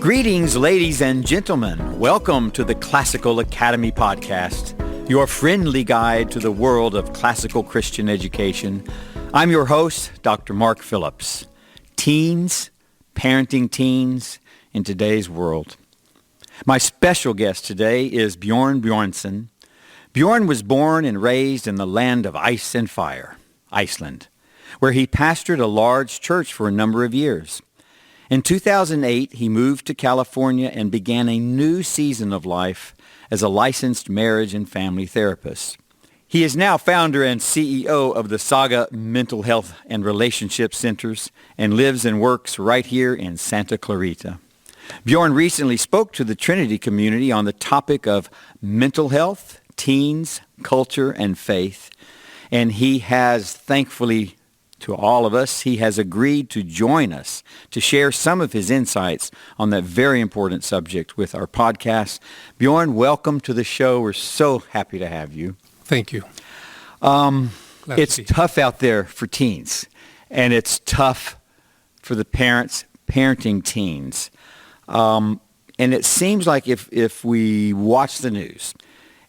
Greetings, ladies and gentlemen. Welcome to the Classical Academy Podcast, your friendly guide to the world of classical Christian education. I'm your host, Dr. Mark Phillips. Teens, parenting teens in today's world. My special guest today is Bjorn Bjornsson. Bjorn was born and raised in the land of ice and fire, Iceland, where he pastored a large church for a number of years. In 2008, he moved to California and began a new season of life as a licensed marriage and family therapist. He is now founder and CEO of the Saga Mental Health and Relationship Centers and lives and works right here in Santa Clarita. Bjorn recently spoke to the Trinity community on the topic of mental health, teens, culture, and faith. And he has, thankfully to all of us, he has agreed to join us to share some of his insights on that very important subject with our podcast. Bjorn, welcome to the show. We're so happy to have you. Thank you. It's tough out there for teens, and it's tough for the parents parenting teens. And it seems like if we watch the news,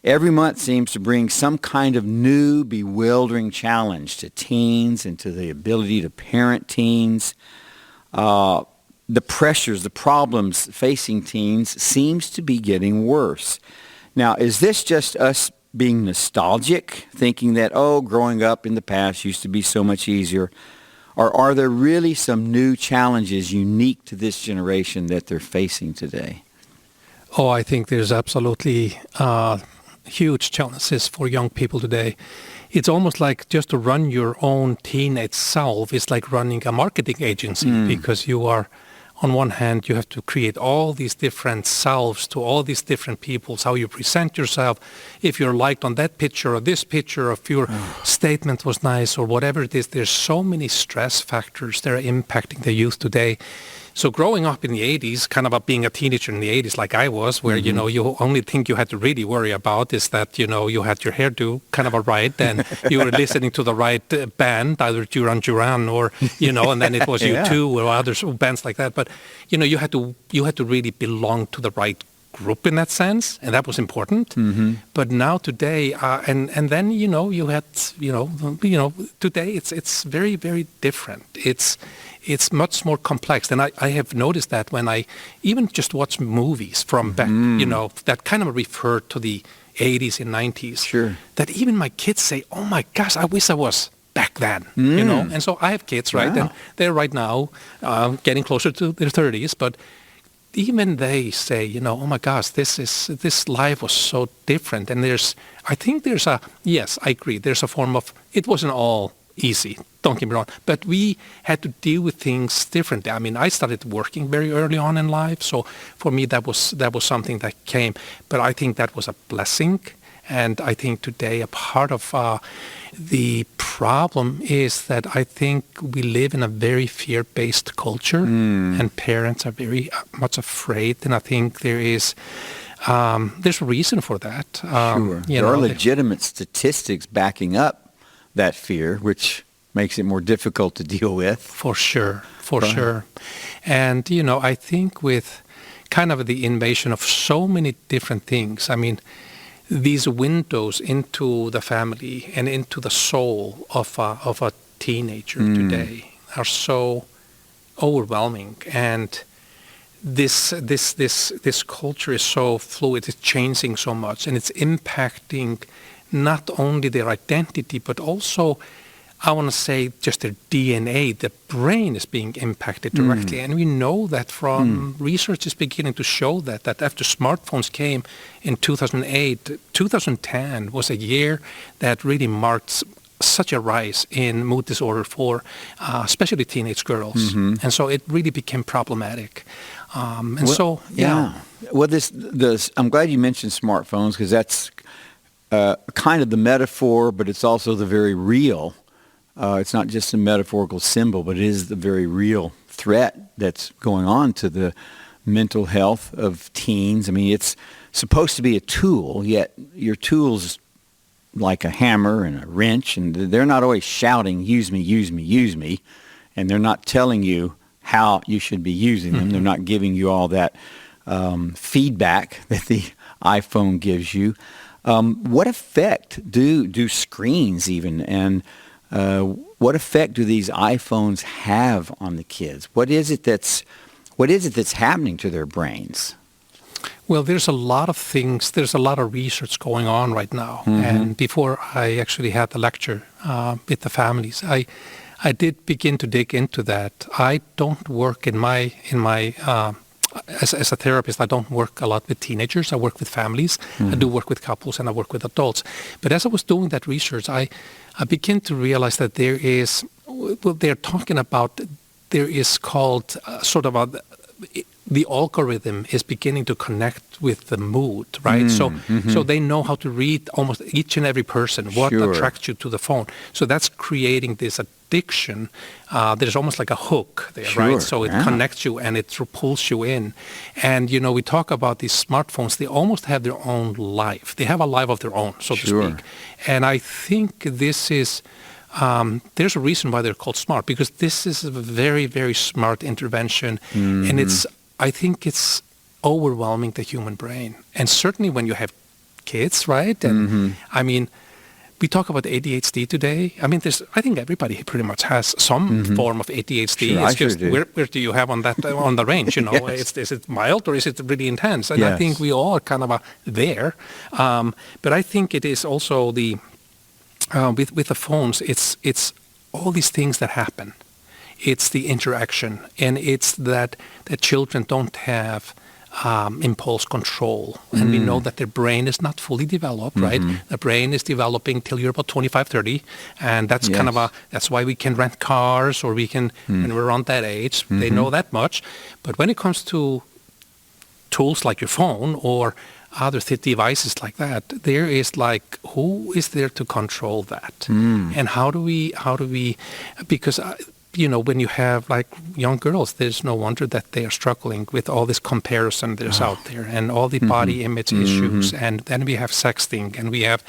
every month seems to bring some kind of new, bewildering challenge to teens and to the ability to parent teens. The pressures, the problems facing teens seems to be getting worse. Now, is this just us being nostalgic, thinking that, growing up in the past used to be so much easier? Or are there really some new challenges unique to this generation that they're facing today? I think there's absolutely huge challenges for young people today. It's almost like just to run your own teenage self is like running a marketing agency because you are, on one hand, you have to create all these different selves to all these different peoples, how you present yourself, if you're liked on that picture or this picture, or if your statement was nice or whatever it is. There's so many stress factors that are impacting the youth today. So growing up in the 80s, kind of being a teenager in the 80s like I was, where, you only thing you had to really worry about is that, you had your hairdo kind of right, and you were listening to the right band, either Duran Duran or, and then it was U2 or other bands like that. But, you had to really belong to the right group in that sense, and that was important. But now today, and then, you had, today it's very, very different. It's much more complex. And I have noticed that when I even just watch movies from back, that kind of refer to the 80s and 90s. Sure. That even my kids say, oh my gosh, I wish I was back then, And so I have kids, right? Wow. And they're right now getting closer to their 30s. But even they say, oh my gosh, this life was so different. And I agree, there's a form of, it wasn't all easy, don't get me wrong, but we had to deal with things differently. I mean, I started working very early on in life, so for me that was something that came, but I think that was a blessing. And I think today a part of the problem is that I think we live in a very fear-based culture, and parents are very much afraid, and I think there's a reason for that. Sure. There are legitimate statistics backing up that fear, which makes it more difficult to deal with. For sure. And, I think with kind of the invasion of so many different things, I mean, these windows into the family and into the soul of a teenager today are so overwhelming. And this culture is so fluid, it's changing so much, and it's impacting not only their identity, but also, I want to say, just their DNA. The brain is being impacted directly. And we know that from research is beginning to show that after smartphones came in 2008, 2010 was a year that really marked such a rise in mood disorder for especially teenage girls. And so it really became problematic. Well, I'm glad you mentioned smartphones, because that's kind of the metaphor, but it's also the very real. It's not just a metaphorical symbol, but it is the very real threat that's going on to the mental health of teens. I mean, it's supposed to be a tool, yet your tool's like a hammer and a wrench, and they're not always shouting, use me, use me, use me, and they're not telling you how you should be using them. They're not giving you all that feedback that the iPhone gives you. What effect do screens even, and what effect do these iPhones have on the kids? What is it that's happening to their brains? Well, there's a lot of things. There's a lot of research going on right now. And before I actually had the lecture with the families, I did begin to dig into that. I don't work as a therapist, I don't work a lot with teenagers. I work with families. I do work with couples, and I work with adults. But as I was doing that research, I began to realize that there is, what they're talking about, there is called the algorithm is beginning to connect with the mood, right? So they know how to read almost each and every person, what attracts you to the phone. So that's creating this addiction. There's almost like a hook there, right? So it connects you and it pulls you in. And, we talk about these smartphones, they almost have their own life. They have a life of their own, so to speak. And I think this is... there's a reason why they're called smart, because this is a very, very smart intervention. And I think it's overwhelming the human brain. And certainly when you have kids, right? And I mean, we talk about ADHD today. I mean, I think everybody pretty much has some form of ADHD. Sure, it's just where do you have on the range? Is it mild or is it really intense? And I think we all are kind of there. But I think it is also the with the phones. It's all these things that happen. It's the interaction, and it's that children don't have impulse control. And we know that their brain is not fully developed, right? The brain is developing till you're about 25, 30. And that's kind of that's why we can rent cars, or we can, when we're around that age, they know that much. But when it comes to tools like your phone or other devices like that, there is like, who is there to control that? And how do we, because when you have like young girls, there's no wonder that they are struggling with all this comparison that's out there and all the body image issues. And then we have sexting and we have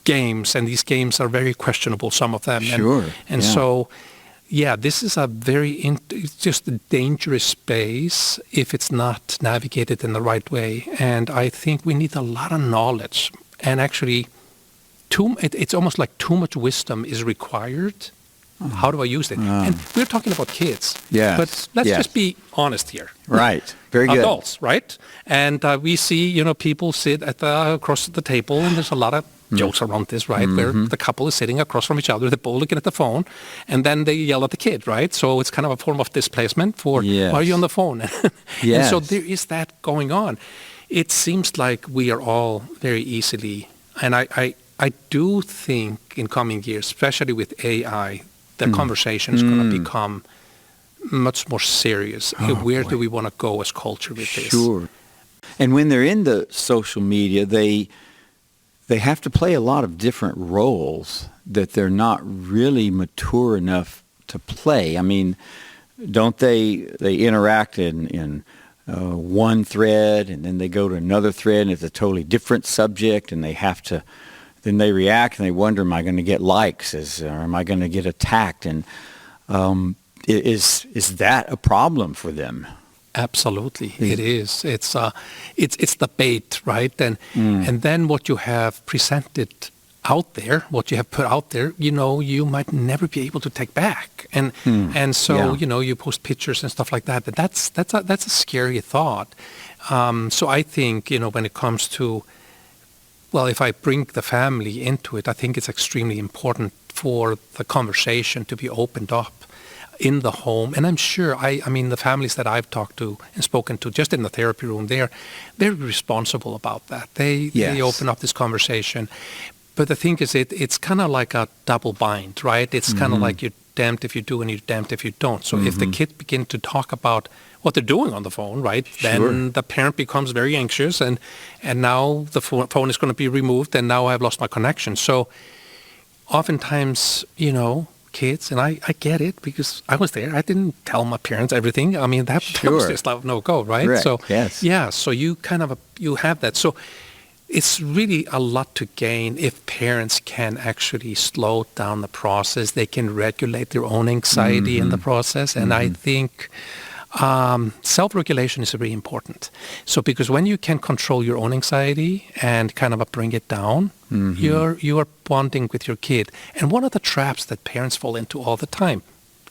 games, and these games are very questionable, some of them. So, this is a it's just a dangerous space if it's not navigated in the right way. And I think we need a lot of knowledge, and actually it's almost like too much wisdom is required. How do I use it? And we're talking about kids. But let's just be honest here. Right. Very good. Adults, right? And we see, people sit across the table, and there's a lot of jokes around this, right? Where the couple is sitting across from each other, they're both looking at the phone, and then they yell at the kid, right? So it's kind of a form of displacement for, why are you on the phone? And so there is that going on. It seems like we are all very easily, and I do think in coming years, especially with AI, the conversation is going to become much more serious. Where do we want to go as culture with this? And when they're in the social media, they have to play a lot of different roles that they're not really mature enough to play. I mean, don't they interact in one thread, and then they go to another thread, and it's a totally different subject, and they have to... Then they react and they wonder, am I going to get likes? Or am I going to get attacked? And is that a problem for them? Absolutely, it is. It's the bait, right? And then what you have presented out there, what you have put out there, you might never be able to take back. And so you post pictures and stuff like that. But that's a scary thought. So I think when it comes to, well, if I bring the family into it, I think it's extremely important for the conversation to be opened up in the home. And I'm sure, I mean, the families that I've talked to and spoken to just in the therapy room, they're very responsible about that. They open up this conversation. But the thing is, it's kind of like a double bind, right? It's kind of like you're damned if you do and you're damned if you don't. So if the kid begin to talk about what they're doing on the phone, right? Then the parent becomes very anxious, and now the phone is going to be removed, and now I've lost my connection. So oftentimes, kids, and I get it because I was there. I didn't tell my parents everything. I mean, that was just like no go, right? Correct. So yes. So you kind of you have that. So it's really a lot to gain if parents can actually slow down the process. They can regulate their own anxiety in the process, and I think Self-regulation is very important. So because when you can control your own anxiety and kind of bring it down, you are bonding with your kid. And one of the traps that parents fall into all the time,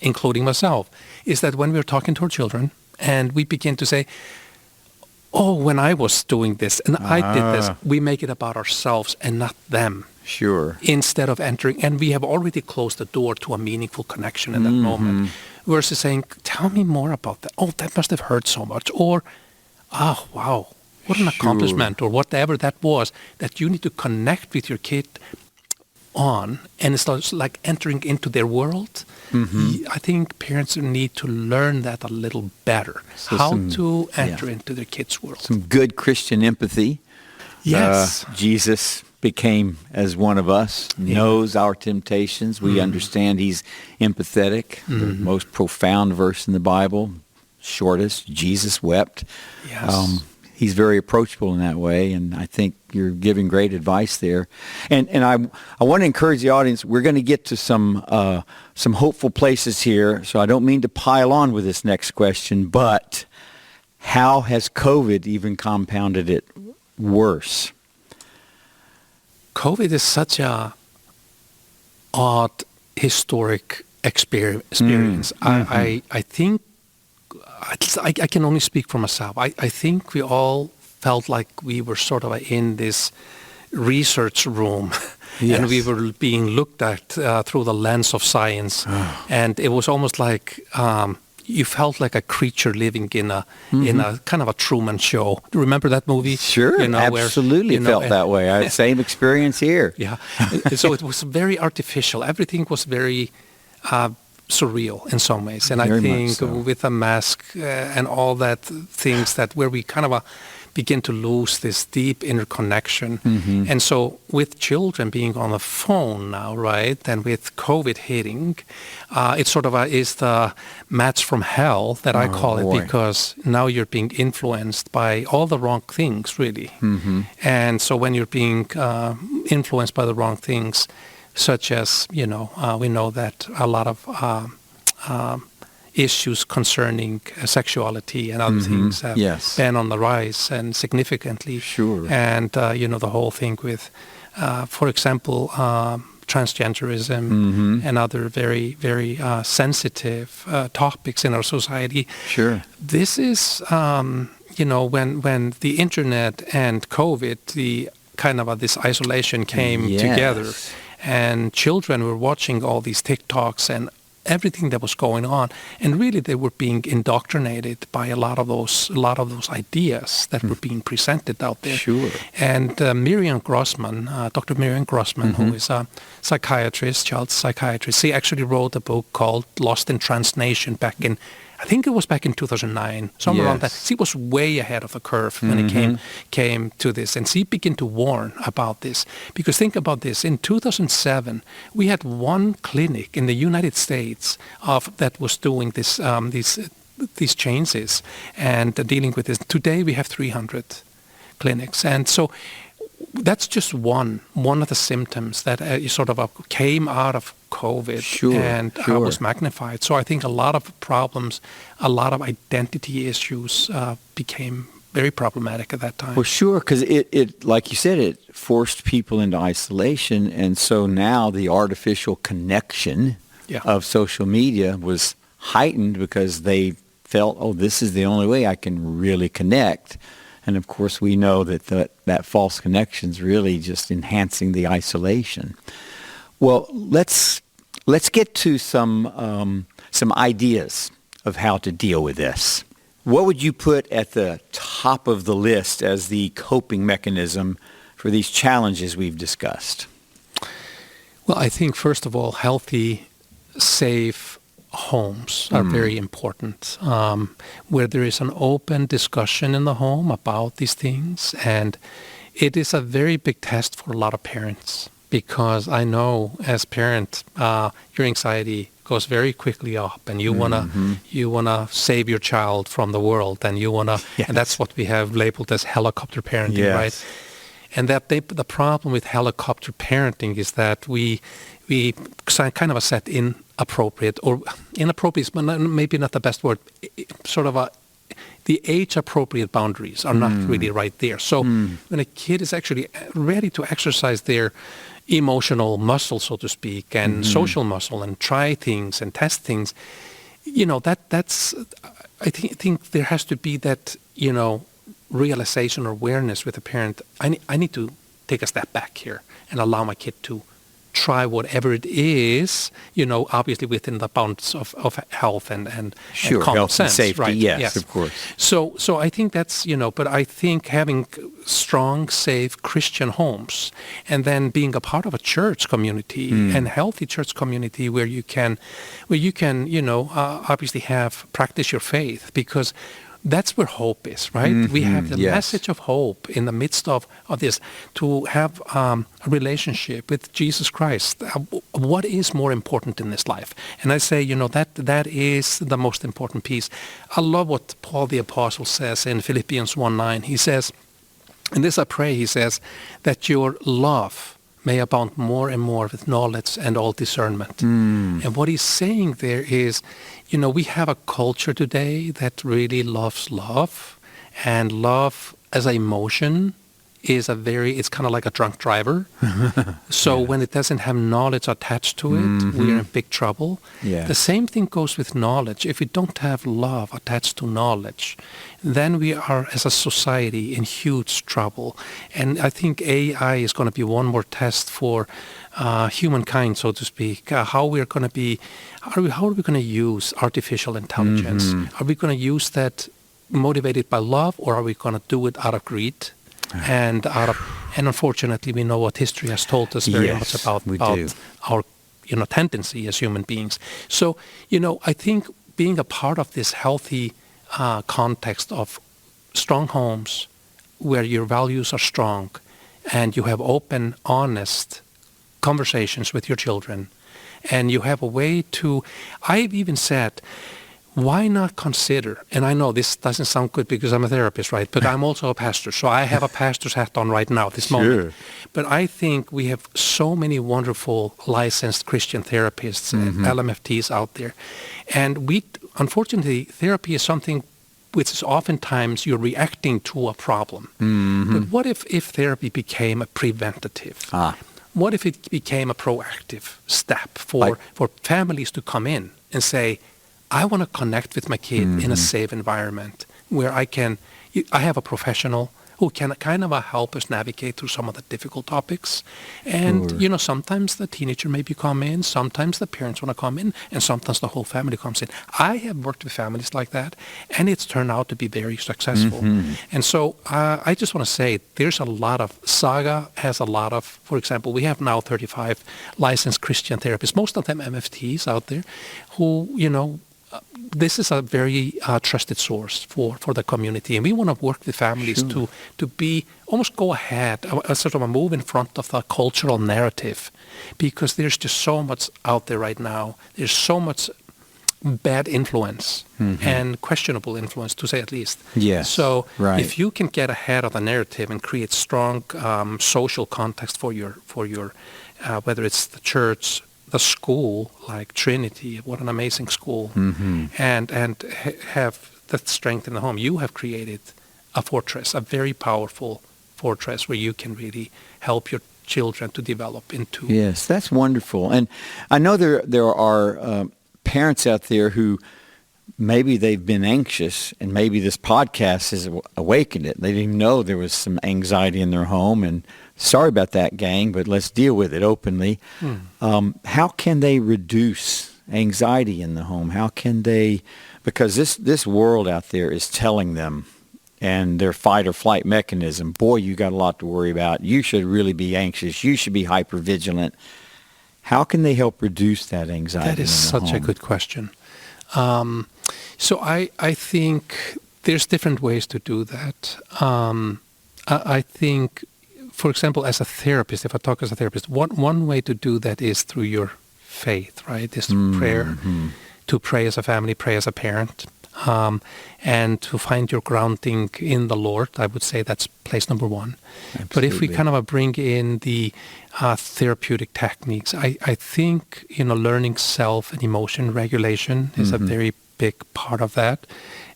including myself, is that when we're talking to our children and we begin to say, oh, when I was doing this and I did this, we make it about ourselves and not them. Sure. Instead of entering, and we have already closed the door to a meaningful connection in that moment, versus saying, tell me more about that. Oh, that must have hurt so much. Or, oh, wow, what an accomplishment, or whatever that was, that you need to connect with your kid on, and it's like entering into their world. I think parents need to learn that a little better, how to enter into their kids' world. Some good Christian empathy. Yes. Jesus became as one of us, knows our temptations. We understand he's empathetic. The most profound verse in the Bible, shortest, Jesus wept. Yes. He's very approachable in that way, and I think you're giving great advice there. And I want to encourage the audience. We're going to get to some hopeful places here, so I don't mean to pile on with this next question, but how has COVID even compounded it worse? COVID is such a odd historic experience. I think I can only speak for myself. I think we all felt like we were sort of in this research room and we were being looked at through the lens of science. And it was almost like you felt like a creature living in a kind of a Truman Show. Do you remember that movie? Sure, absolutely felt that way. I had the same experience here. Yeah. So it was very artificial. Everything was very surreal in some ways. And I think with a mask and all that things that where we kind of begin to lose this deep interconnection. And so with children being on the phone now, right, and with COVID hitting, it sort of is the match from hell that I call it, because now you're being influenced by all the wrong things, really. And so when you're being influenced by the wrong things, such as, we know that a lot of issues concerning sexuality and other things have been on the rise and significantly. Sure. And, the whole thing with, for example, transgenderism and other very, very sensitive topics in our society. Sure. This is, when the internet and COVID, the kind of this isolation came together. And children were watching all these TikToks and everything that was going on, and really they were being indoctrinated by a lot of those ideas that were being presented out there. Sure. And Miriam Grossman, Dr. Miriam Grossman, who is a psychiatrist, child psychiatrist, she actually wrote a book called Lost in Transnation back in 2009, somewhere around that. She was way ahead of the curve when it came to this, and she began to warn about this. Because think about this: in 2007, we had one clinic in the United States that was doing this, these changes and dealing with this. Today, we have 300 clinics, and so that's just one of the symptoms that sort of came out of COVID and was magnified. So I think a lot of problems, a lot of identity issues became very problematic at that time. Well, sure, because it, like you said, it forced people into isolation, and so now the artificial connection of social media was heightened because they felt, oh, this is the only way I can really connect. And of course, we know that false connection is really just enhancing the isolation. Well, let's get to some ideas of how to deal with this. What would you put at the top of the list as the coping mechanism for these challenges we've discussed? Well, I think first of all, healthy, safe homes are very important, where there is an open discussion in the home about these things. And it is a very big test for a lot of parents, because I know as parent, your anxiety goes very quickly up, and you wanna save your child from the world, and you wanna, and that's what we have labeled as helicopter parenting, right? And that the problem with helicopter parenting is that we kind of set in appropriate, or inappropriate, but maybe not the best word, sort of the age-appropriate boundaries are not really right there. So when a kid is actually ready to exercise their emotional muscle, so to speak, and social muscle, and try things and test things, that's I think there has to be that, realization or awareness with a parent. I need to take a step back here and allow my kid to try whatever it is, obviously within the bounds of health and sure, common health sense. and safety, right? yes, of course. So I think that's, but I think having strong, safe Christian homes, and then being a part of a church community and healthy church community where you can obviously practice your faith, because that's where hope is, right? We have the message of hope in the midst of this, to have a relationship with Jesus Christ. What is more important in this life? And I say, that is the most important piece. I love what Paul the Apostle says in Philippians 1:9. He says, and this I pray, he says, that your love may abound more and more with knowledge and all discernment. And what he's saying there is, we have a culture today that really loves love, and love as an emotion is it's kind of like a drunk driver. So when it doesn't have knowledge attached to it, we are in big trouble. Yes. The same thing goes with knowledge. If we don't have love attached to knowledge, then we are, as a society, in huge trouble. And I think AI is going to be one more test for humankind, so to speak. How are we going to use artificial intelligence? Are we going to use that motivated by love, or are we going to do it out of greed? And unfortunately, we know what history has told us very much about our tendency as human beings. So I think being a part of this healthy context of strong homes where your values are strong and you have open, honest conversations with your children, and you have a way to, I've even said, why not consider, and I know this doesn't sound good because I'm a therapist, right? But I'm also a pastor, so I have a pastor's hat on right now, this moment. But I think we have so many wonderful licensed Christian therapists and LMFTs out there. And unfortunately, therapy is something which is oftentimes you're reacting to a problem. But what if therapy became a preventative? What if it became a proactive step for families to come in and say, I want to connect with my kid in a safe environment where I have a professional who can kind of help us navigate through some of the difficult topics. And, sometimes the teenager maybe come in, sometimes the parents want to come in, and sometimes the whole family comes in. I have worked with families like that, and it's turned out to be very successful. And so I just want to say there's a lot of, Saga has a lot of, for example, we have now 35 licensed Christian therapists, most of them MFTs out there, who, this is a very trusted source for the community, and we want to work with families to be almost go ahead, sort of a move in front of the cultural narrative, because there's just so much out there right now. There's so much bad influence and questionable influence, to say at least. Yes. So if you can get ahead of the narrative and create strong social context for your whether it's the church, the school, like Trinity, what an amazing school, and have that strength in the home. You have created a fortress, a very powerful fortress where you can really help your children to develop into. Yes, that's wonderful. And I know there are parents out there who maybe they've been anxious, and maybe this podcast has awakened it. They didn't even know there was some anxiety in their home, and sorry about that, gang, but let's deal with it openly. How can they reduce anxiety in the home? How can they, because this world out there is telling them, and their fight or flight mechanism, boy, you got a lot to worry about. You should really be anxious. You should be hypervigilant. How can they help reduce that anxiety? That is such a good question. So I think there's different ways to do that. I think, for example, as a therapist, if I talk as a therapist, one way to do that is through your faith, right? Is through prayer, to pray as a family, pray as a parent. and to find your grounding in the Lord. I would say that's place number one. Absolutely. But if we kind of bring in the therapeutic techniques, I think, learning self and emotion regulation is a very big part of that.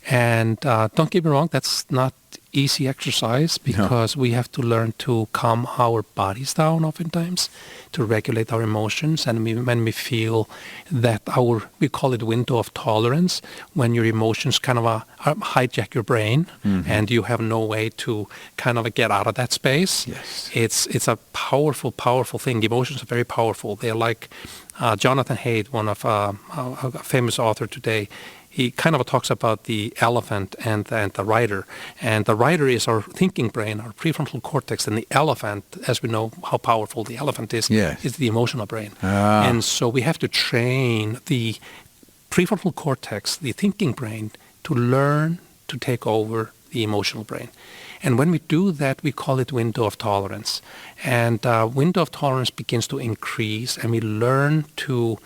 And don't get me wrong, that's not easy exercise, because we have to learn to calm our bodies down oftentimes, to regulate our emotions. And when we feel that we call it window of tolerance, when your emotions kind of hijack your brain and you have no way to kind of get out of that space. Yes. It's a powerful, powerful thing. Emotions are very powerful. They're like Jonathan Haidt, one of a famous author today. He kind of talks about the elephant and the rider. And the rider is our thinking brain, our prefrontal cortex. And the elephant, as we know how powerful the elephant is the emotional brain. And so we have to train the prefrontal cortex, the thinking brain, to learn to take over the emotional brain. And when we do that, we call it window of tolerance. And window of tolerance begins to increase, and we learn to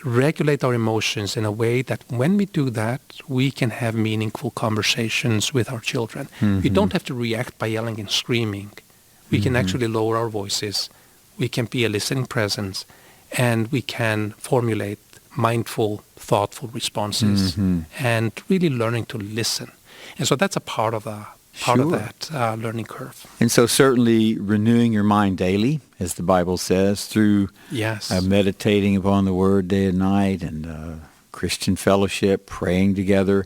regulate our emotions in a way that when we do that, we can have meaningful conversations with our children. We don't have to react by yelling and screaming. We can actually lower our voices. We can be a listening presence, and we can formulate mindful, thoughtful responses, and really learning to listen. And so that's a part of that learning curve. And so certainly renewing your mind daily, as the Bible says, through meditating upon the Word day and night, and Christian fellowship, praying together,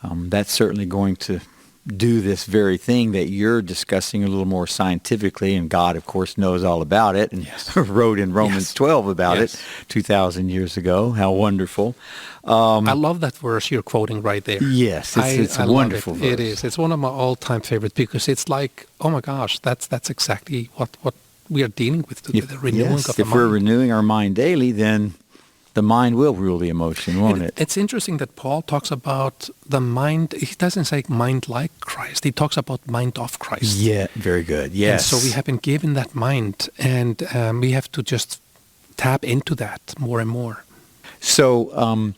that's certainly going to do this very thing that you're discussing a little more scientifically, and God, of course, knows all about it and wrote in Romans 12 about it 2,000 years ago. How wonderful. I love that verse you're quoting right there. Yes, it's a wonderful verse. It is. It's one of my all-time favorites, because it's like, oh my gosh, that's exactly what we are dealing with today, the renewing of the mind. If we're renewing our mind daily, then the mind will rule the emotion, won't it? It's interesting that Paul talks about the mind. He doesn't say mind like Christ. He talks about mind of Christ. Yeah, very good. Yes. And so we have been given that mind, and we have to just tap into that more and more. So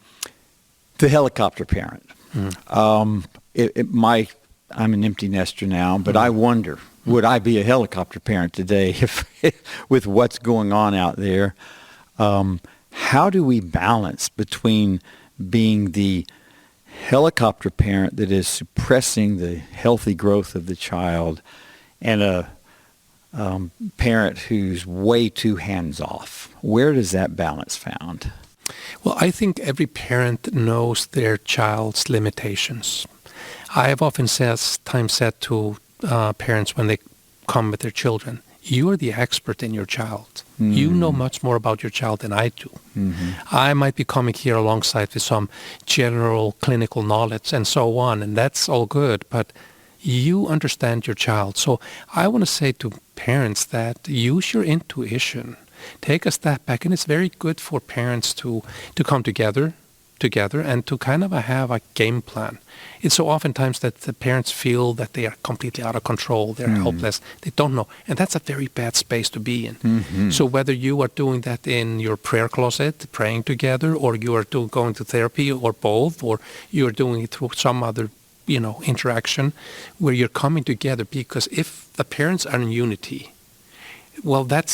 the helicopter parent. I'm an empty nester now, but I wonder, would I be a helicopter parent today if with what's going on out there? How do we balance between being the helicopter parent that is suppressing the healthy growth of the child and a parent who's way too hands-off? Where does that balance found? Well, I think every parent knows their child's limitations. I have often said to parents when they come with their children, you are the expert in your child. You know much more about your child than I do. I might be coming here alongside with some general clinical knowledge and so on, and that's all good, but you understand your child. So I want to say to parents that use your intuition. Take a step back, and it's very good for parents to come together and to kind of have a game plan. It's so oftentimes that the parents feel that they are completely out of control, they're helpless, they don't know, and that's a very bad space to be in. So whether you are doing that in your prayer closet, praying together, or you are going to therapy, or both, or you are doing it through some other interaction where you're coming together, because if the parents are in unity, well, that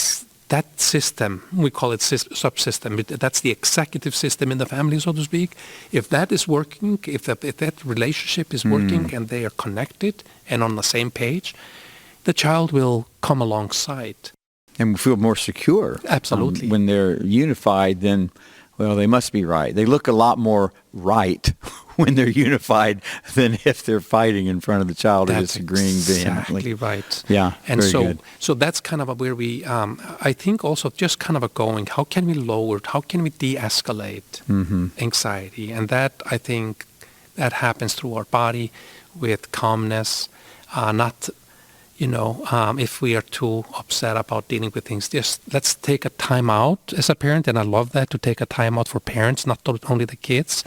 system, we call it subsystem, that's the executive system in the family, so to speak. If that is working, if that relationship is working and they are connected and on the same page, the child will come alongside. And feel more secure. Absolutely. When they're unified, then, well, they must be right. They look a lot more right when they're unified than if they're fighting in front of the child or disagreeing vehemently. Exactly right. Yeah, and very good. So that's kind of where we, I think also just kind of going, how can we lower, how can we de-escalate anxiety? And that, I think, that happens through our body with calmness, not... if we are too upset about dealing with things, just let's take a time out as a parent, and I love that, to take a time out for parents, not only the kids,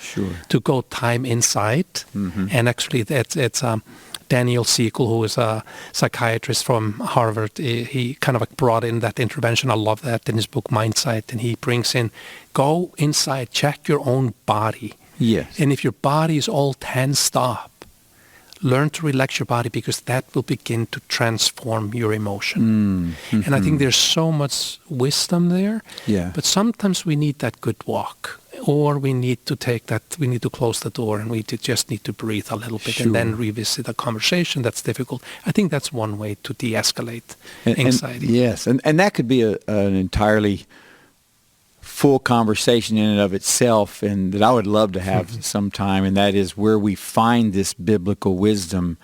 to go time inside. And actually, it's Daniel Siegel, who is a psychiatrist from Harvard. He kind of brought in that intervention. I love that in his book, Mindsight, and he brings in, go inside, check your own body. Yes. And if your body is all tensed up, learn to relax your body, because that will begin to transform your emotion. And I think there's so much wisdom there. Yeah. But sometimes we need that good walk, or we need to close the door, and we just need to breathe a little bit and then revisit a conversation that's difficult. I think that's one way to de-escalate anxiety. Yes. And that could be an entirely full conversation in and of itself, and that I would love to have sometime, and that is where we find this biblical wisdom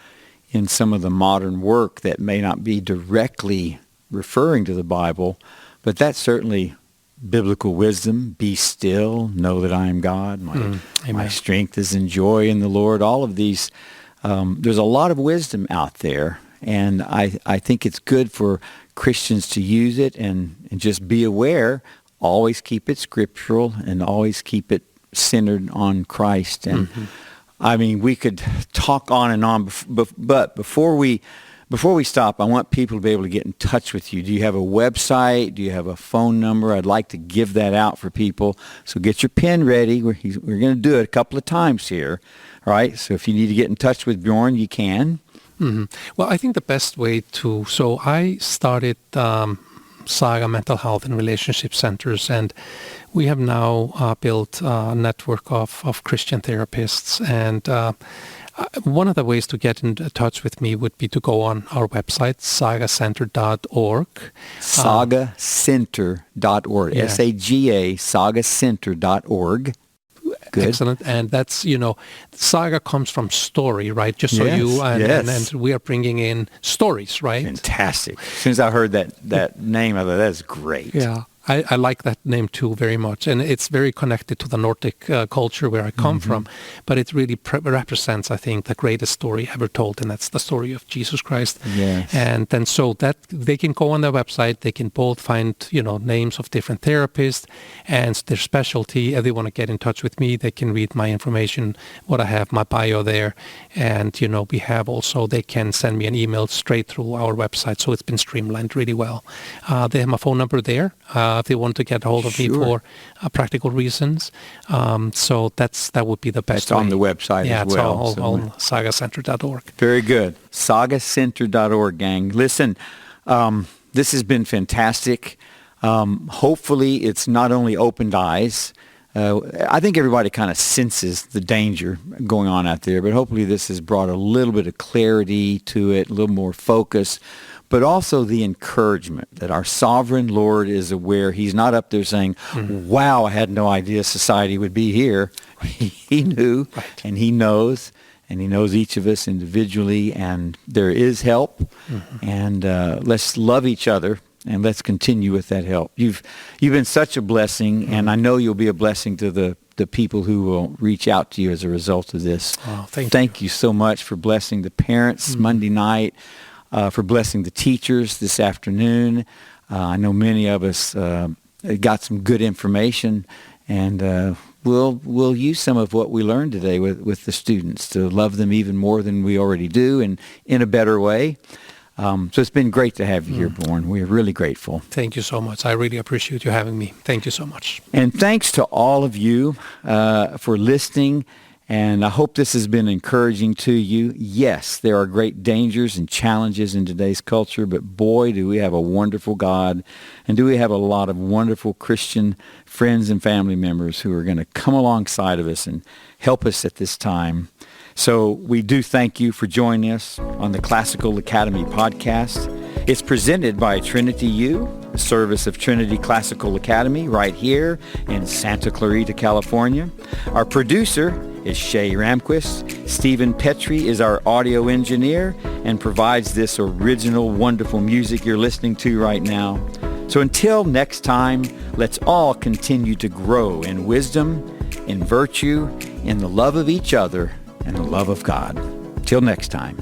in some of the modern work that may not be directly referring to the Bible, but that's certainly biblical wisdom. Be still, know that I am God. My strength is in joy in the Lord. All of these, there's a lot of wisdom out there, and I think it's good for Christians to use it and just be aware. Always keep it scriptural and always keep it centered on Christ. And I mean, we could talk on and on, but before we stop, I want people to be able to get in touch with you. Do you have a website? Do you have a phone number? I'd like to give that out for people. So get your pen ready. We're going to do it a couple of times here. All right. So if you need to get in touch with Bjorn, you can. Well, I think the best way so I started Saga Mental Health and Relationship Centers, and we have now built a network of Christian therapists. And one of the ways to get in touch with me would be to go on our website, sagacenter.org. Sagacenter.org. Yeah. S-A-G-A, sagacenter.org. Good. Excellent. And that's, saga comes from story, right? Just so and we are bringing in stories, right? Fantastic. As soon as I heard that name, I thought, that's great. Yeah. I like that name too very much, and it's very connected to the Nordic culture where I come from, but it really represents, I think, the greatest story ever told, and that's the story of Jesus Christ. Yes. And then so that they can go on their website, they can both find, names of different therapists and their specialty. If they want to get in touch with me, they can read my information, what I have, my bio there, and, we have also, they can send me an email straight through our website, so it's been streamlined really well. They have my phone number there. If they want to get a hold of me for practical reasons. So that would be the best way. On the website as well. Yeah, it's on sagacenter.org. Very good. Sagacenter.org, gang. Listen, this has been fantastic. Hopefully it's not only opened eyes. I think everybody kind of senses the danger going on out there, but hopefully this has brought a little bit of clarity to it, a little more focus, but also the encouragement that our sovereign Lord is aware. He's not up there saying, wow, I had no idea society would be here. He knew, and he knows each of us individually, and there is help, and let's love each other, and let's continue with that help. You've been such a blessing, and I know you'll be a blessing to the people who will reach out to you as a result of this. Oh, thank you so much for blessing the parents Monday night, for blessing the teachers this afternoon. I know many of us got some good information, and we'll use some of what we learned today with the students to love them even more than we already do, and in a better way. So it's been great to have you here, Bjorn. We're really grateful. Thank you so much. I really appreciate you having me. Thank you so much. And thanks to all of you for listening. And I hope this has been encouraging to you. Yes, there are great dangers and challenges in today's culture, but boy, do we have a wonderful God, and do we have a lot of wonderful Christian friends and family members who are going to come alongside of us and help us at this time. So we do thank you for joining us on the Classical Academy podcast. It's presented by Trinity U, a service of Trinity Classical Academy right here in Santa Clarita, California. Our producer is Shay Ramquist. Stephen Petrie is our audio engineer and provides this original, wonderful music you're listening to right now. So until next time, let's all continue to grow in wisdom, in virtue, in the love of each other, and the love of God. Till next time.